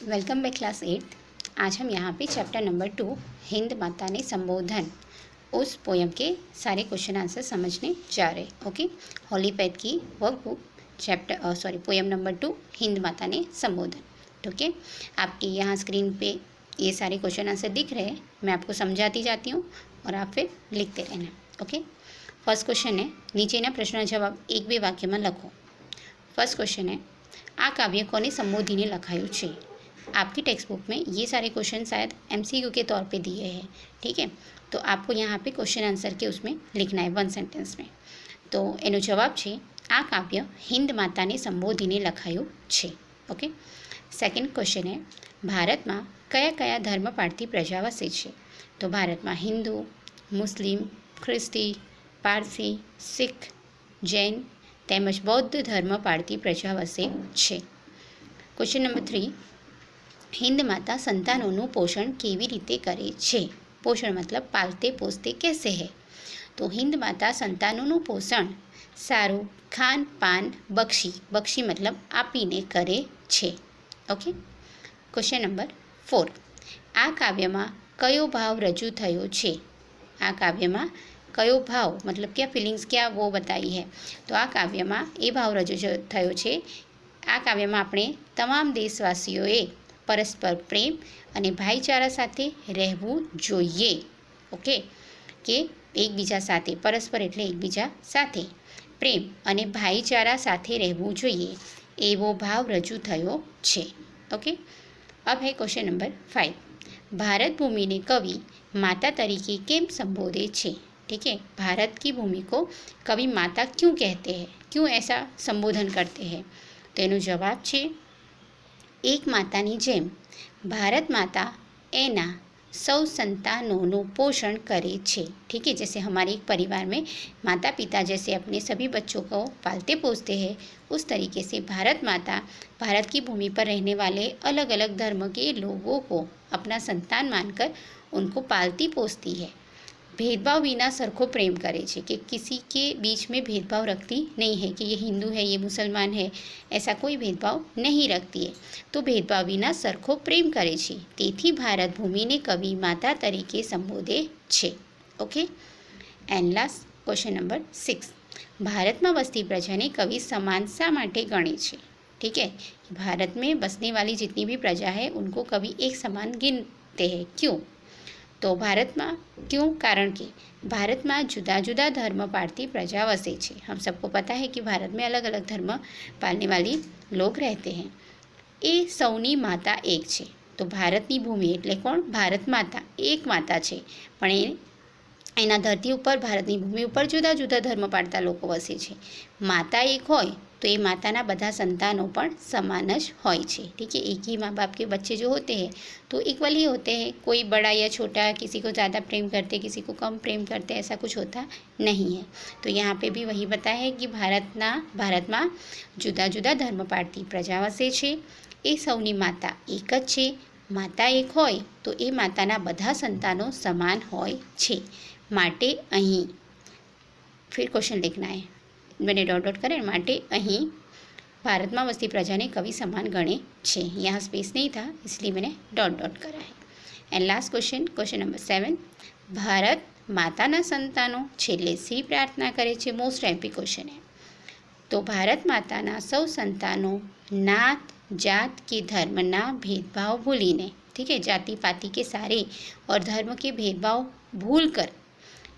Welcome back class 8। आज हम यहाँ पे चैप्टर नंबर 2 हिंद माता ने संबोधन उस पोयम के सारे क्वेश्चन आंसर समझने जा रहे। ओके, हॉलीपैथ की वर्कबुक पोयम नंबर 2 हिंद माता ने संबोधन। ठीक है, आपके यहाँ स्क्रीन पे ये सारे क्वेश्चन आंसर दिख रहे हैं। मैं आपको समझाती जाती हूँ और आप फिर लिखते रहना। ओके, फर्स्ट क्वेश्चन है, नीचेના પ્રશ્નનો જવાબ એક બે વાક્યમાં લખો। फर्स्ट क्वेश्चन है, आ काव्य कोने संबोधीने लखाયું છે। आपकी टेक्स्ट बुक में ये सारे क्वेश्चन शायद MCQ के तौर पे दिए हैं। ठीक है, तो आपको यहाँ पे क्वेश्चन आंसर के उसमें लिखना है 1 सेंटेंस में। तो एनो जवाब है, आ काव्य हिंद माता ने संबोधीने लखाયું છે। ओके, सेकंड क्वेश्चन है, भारत में कया कया धर्म पाळती प्रजा वसे छे। तो भारत में हिंदू, मुस्लिम, ख्रिस्ती, पारसी, सिख, जैन તેમજ બૌદ્ધ ધર્મ પાળતી પ્રજા વસે છે। ક્વેશ્ચન નંબર 3, हिंद माता संतानों पोषण केवी रीते करे छे। पोषण मतलब पालते पोसते कैसे है। तो हिंद माता संतानों पोषण सारू खान पान बक्षी मतलब आपीने करे छे। ओके, क्वेश्चन नंबर 4, आ काव्य में कयो भाव रजू थयो छे। आ काव्य में कयो भाव मतलब क्या फीलिंग्स क्या वो बताई है। तो आ काव्य में ए भाव रजू थयो छे। आ काव्य में આપણે તમામ દેશવાસીઓએ परस्पर प्रेम અને ભાઈચારા સાથે રહેવું જોઈએ। ઓકે, કે એકબીજા સાથે પરસ્पर એટલે એકબીજા સાથે પ્રેમ અને ભાઈચારા સાથે રહેવું જોઈએ એવો ભાવ રજૂ થયો છે। ઓકે, अब है क्वेश्चन नंबर 5, भारत भूमि ने कवि माता तरीके केम संबोधे छे। ठीक है, भारत की भूमि को कवि माता क्यों कहते हैं, क्यों ऐसा संबोधन करते हैं। तो एनो जवाब है, एक मातानी जेम भारत माता एना सौ संतानों पोषण करे छे। ठीक है, जैसे हमारे एक परिवार में माता पिता जैसे अपने सभी बच्चों को पालते पोसते हैं, उस तरीके से भारत माता भारत की भूमि पर रहने वाले अलग अलग धर्म के लोगों को अपना संतान मानकर उनको पालती पोसती है। भेदभाव बिना सरखो प्रेम करे छे, कि किसी के बीच में भेदभाव रखती नहीं है कि ये हिंदू है ये मुसलमान है, ऐसा कोई भेदभाव नहीं रखती है। तो भेदभाव बिना सरखो प्रेम करे छे, तेथी भारत भूमि ने कवि माता तरीके संबोधे छे। Okay, and last question number 6, Bharat में बसती प्रजा ने कवि समान शा माटे गणे छे। ठीक है, भारत में बसने वाली जितनी भी प्रजा है उनको कवि एक समान गिनते हैं। क्यों? तो भारत में क्यों, कारण कि भारत में जुदा जुदा धर्म पाळती प्रजा वसे छे। हम सबको पता है कि भारत में अलग अलग धर्म पालने वाली लोग रहते हैं। ए सौनी माता एक छे। तो भारतनी भूमि एटले कोण, भारत माता एक माता छे, पण एना धरती पर भारतनी भूमि पर जुदा जुदा धर्म पाळता लोको वसे छे। माता एक होय तो ये माताना बधा संतानों पण समान ज होय छे। ठीक है, एक ही माँ बाप के बच्चे जो होते हैं तो इक्वली होते हैं, कोई बड़ा या छोटा, किसी को ज़्यादा प्रेम करते किसी को कम प्रेम करते, ऐसा कुछ होता नहीं है। तो यहाँ पे भी वही बताया है कि भारत में जुदा जुदा धर्म पाळती प्रजा वसे छे। ए सौनी माता एक ज छे। माता एक होय तो ए माताना बधा संतानों समान होय छे। माटे अहीं, फिर क्वेश्चन लिखना है, मैंने डॉट डॉट करे, माटे अहीं भारत में वसती प्रजा ने कवि समान गणे छे। यहाँ स्पेस नहीं था इसलिए मैंने डॉट डॉट करा है। And last question, question number 7, Bharat माताना संतानों छेल्ले सी प्रार्थना करे छे। मोस्ट एमपी क्वेश्चन है। तो भारत माताना सौ संतानों नात जात के धर्म ना भेदभाव भूलीने, ठीक है, जाति पाति के सारे और धर्म के भेदभाव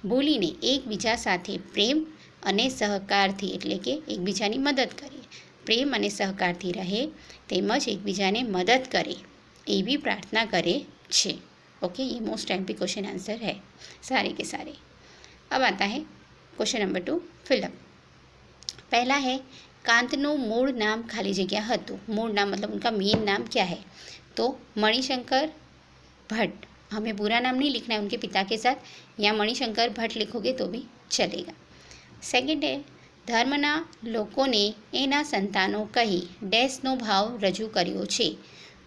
भूलीने एकबीजा साथे प्रेम अने सहकारथी एटले के एकबीजानी मदद करे, प्रेम अने सहकारथी रहे तेमज एकबीजाने मदद करे एवी प्रार्थना करे छे। ओके, ये मोस्ट एमपी क्वेश्चन आंसर है सारे के सारे। अब आता है क्वेश्चन नंबर 2, फिलअप। पहला है, कांतनु मूल नाम खाली जगह हतुं। मूल नाम मतलब उनका मेन नाम क्या है। तो मणिशंकर भट्ट, हमें पूरा नाम नहीं लिखना है उनके पिता के साथ, या मणिशंकर भट्ट लिखोगे तो भी चलेगा। सेकेंड है, धर्मना लोकोने एना संतानों कही डैशनो भाव रजू कर्यो छे।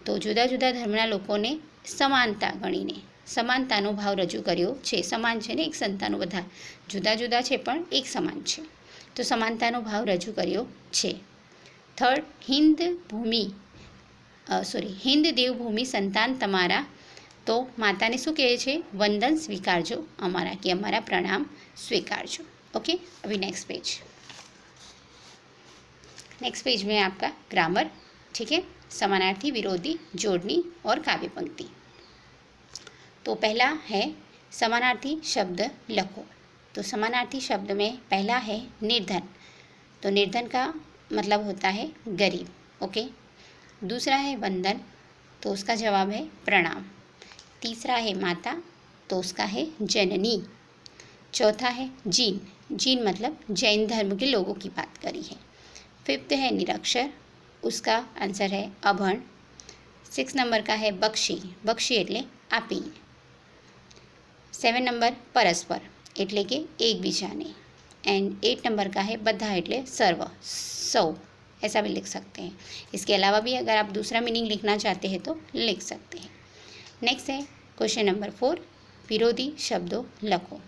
तो जुदा जुदा धर्मना लोकोने समानता गणीने समानतानो भाव रजू कर्यो छे। समान छे ने एक संतानो, बधा जुदा जुदा छे पण एक समान छे, तो समानतानो भाव रजू कर्यो छे। थर्ड, हिंद भूमि હિન્દ દેવભૂમિ સંતાન તમારા, તો માતાને શું કહે છે? વંદન સ્વીकारજો અમારા, कि અમારા પ્રણામ स्वीकारજો। ओके, अभी नेक्स्ट पेज में आपका ग्रामर, ठीक है, समानार्थी, विरोधी, जोड़नी और काव्य पंक्ति। तो पहला है समानार्थी शब्द लखो। तो समानार्थी शब्द में पहला है निर्धन। तो निर्धन का मतलब होता है गरीब। ओके, दूसरा है वंदन, तो उसका जवाब है प्रणाम। तीसरा है माता, तो उसका है जननी। चौथा है जीन, जीन मतलब जैन धर्म के लोगों की बात करी है। फिफ्थ है निरक्षर, उसका आंसर है अभण। 6 नंबर का है बक्षी, बक्षी एटले आपी। 7 नंबर परस्पर एटले के एकबीजाने। एंड 8 नंबर का है बधा एटले सर्व, सौ, ऐसा भी लिख सकते हैं। इसके अलावा भी अगर आप दूसरा मीनिंग लिखना चाहते हैं तो लिख सकते हैं। नेक्स्ट है क्वेश्चन नंबर 4, विरोधी शब्दों लखो।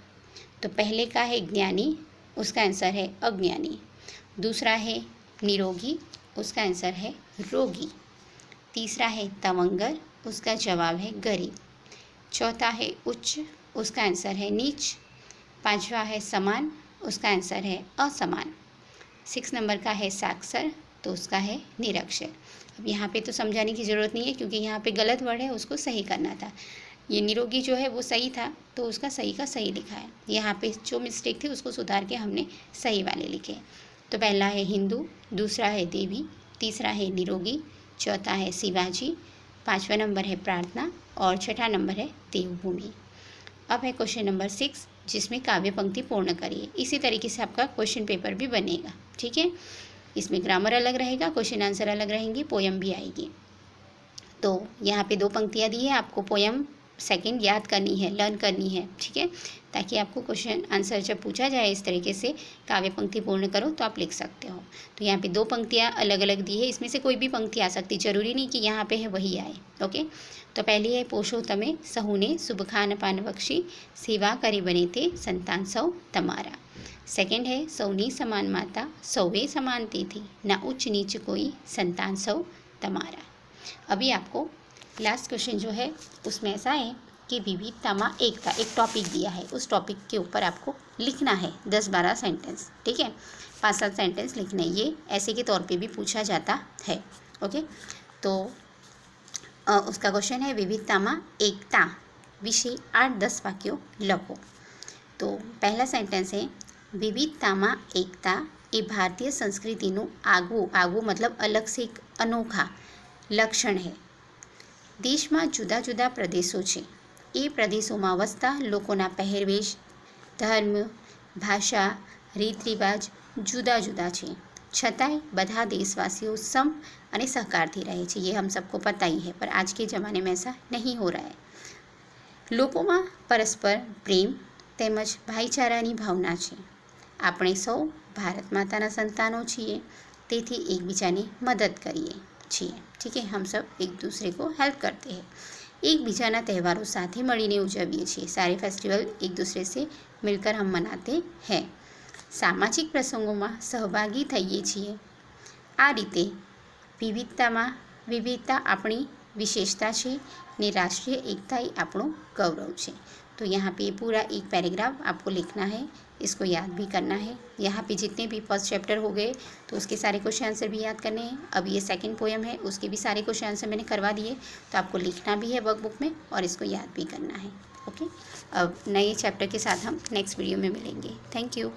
तो पहले का है ज्ञानी, उसका आंसर है अज्ञानी। दूसरा है निरोगी, उसका आंसर है रोगी। तीसरा है तवंगर, उसका जवाब है गरीब। चौथा है उच्च, उसका आंसर है नीच। पांचवा है समान, उसका आंसर है असमान। 6 नंबर का है साक्षर, तो उसका है निरक्षर। अब यहाँ पे तो समझाने की ज़रूरत नहीं है क्योंकि यहाँ पे गलत वर्ड है, उसको सही करना था। ये निरोगी जो है वो सही था, तो उसका सही का सही लिखा है। यहाँ पे जो मिस्टेक थी उसको सुधार के हमने सही वाले लिखे। तो पहला है हिंदू, दूसरा है देवी, तीसरा है निरोगी, चौथा है शिवाजी, 5वां नंबर है प्रार्थना और 6ठा नंबर है देवभूमि। अब है क्वेश्चन नंबर 6, जिसमें काव्य पंक्ति पूर्ण करिए। इसी तरीके से आपका क्वेश्चन पेपर भी बनेगा, ठीक है। इसमें ग्रामर अलग रहेगा, क्वेश्चन आंसर अलग रहेंगे, पोयम भी आएगी। तो यहाँ पे 2 पंक्तियाँ दी है, आपको पोयम सेकंड याद करनी है, लर्न करनी है, ठीक है, ताकि आपको क्वेश्चन आंसर जब पूछा जाए इस तरीके से काव्य पंक्ति पूर्ण करो तो आप लिख सकते हो। तो यहाँ पे 2 पंक्तियाँ अलग अलग दी है, इसमें से कोई भी पंक्ति आ सकती, जरूरी नहीं कि यहाँ पे है वही आए। ओके, तो पहली है पोषो तमे सहुने शुभ खान पान बख्शी, सेवा करी बने थे संतान सौ तमारा। सेकंड है सौनी समान माता, सौवे समान तिथि, ना उच्च नीच कोई, संतान सौ तमारा। अभी आपको लास्ट क्वेश्चन जो है उसमें ऐसा है कि विविधता में एकता, एक टॉपिक दिया है, उस टॉपिक के ऊपर आपको लिखना है 10-12 सेंटेंस, ठीक है, 5-7 सेंटेंस लिखने। ये ऐसे के तौर पे भी पूछा जाता है। ओके, तो उसका क्वेश्चन है विविधता में एकता विषय 8-10 वाक्यों लखो। तो पहला सेंटेंस है विविधता में एकता ए भारतीय संस्कृतिનું આગવું मतलब अलग से एक अनोखा लक्षण है। देश में जुदा जुदा प्रदेशों है, ये प्रदेशों में वसता लोकोना पहरवेश, धर्म, भाषा, रीत रिवाज जुदा जुदा है, छतांय बधा देशवासीओ सम और सहकारथी रहे छे। ये हम सबको पता ही है, पर आज के ज़माने में ऐसा नहीं हो रहा है। लोगों में परस्पर प्रेम तेमज भाईचारानी भावना है। આપણે સૌ भारत माताना संतानों छीए, तेथी एकबीजाने मदद करीए छीए, ठीक है, हम सब एक दूसरे को हेल्प करते हैं। एक बीजाना तहेवारों साथे मळीने उजवीए छीए, सारे फेस्टिवल एक दूसरे से मिलकर हम मनाते हैं। सामाजिक प्रसंगों में सहभागी थईए छीए। आ रीते विविधता अपनी विशेषता है ने राष्ट्रीय एकता ही आपणो गौरव है। तो यहाँ पे पूरा एक पैराग्राफ आपको लिखना है, इसको याद भी करना है। यहाँ पे जितने भी फर्स्ट चैप्टर हो गए तो उसके सारे क्वेश्चन आंसर भी याद करने हैं। अब ये सेकंड पोएम है, उसके भी सारे क्वेश्चन आंसर मैंने करवा दिए, तो आपको लिखना भी है वर्कबुक में और इसको याद भी करना है। ओके, अब नए चैप्टर के साथ हम नेक्स्ट वीडियो में मिलेंगे। Thank you.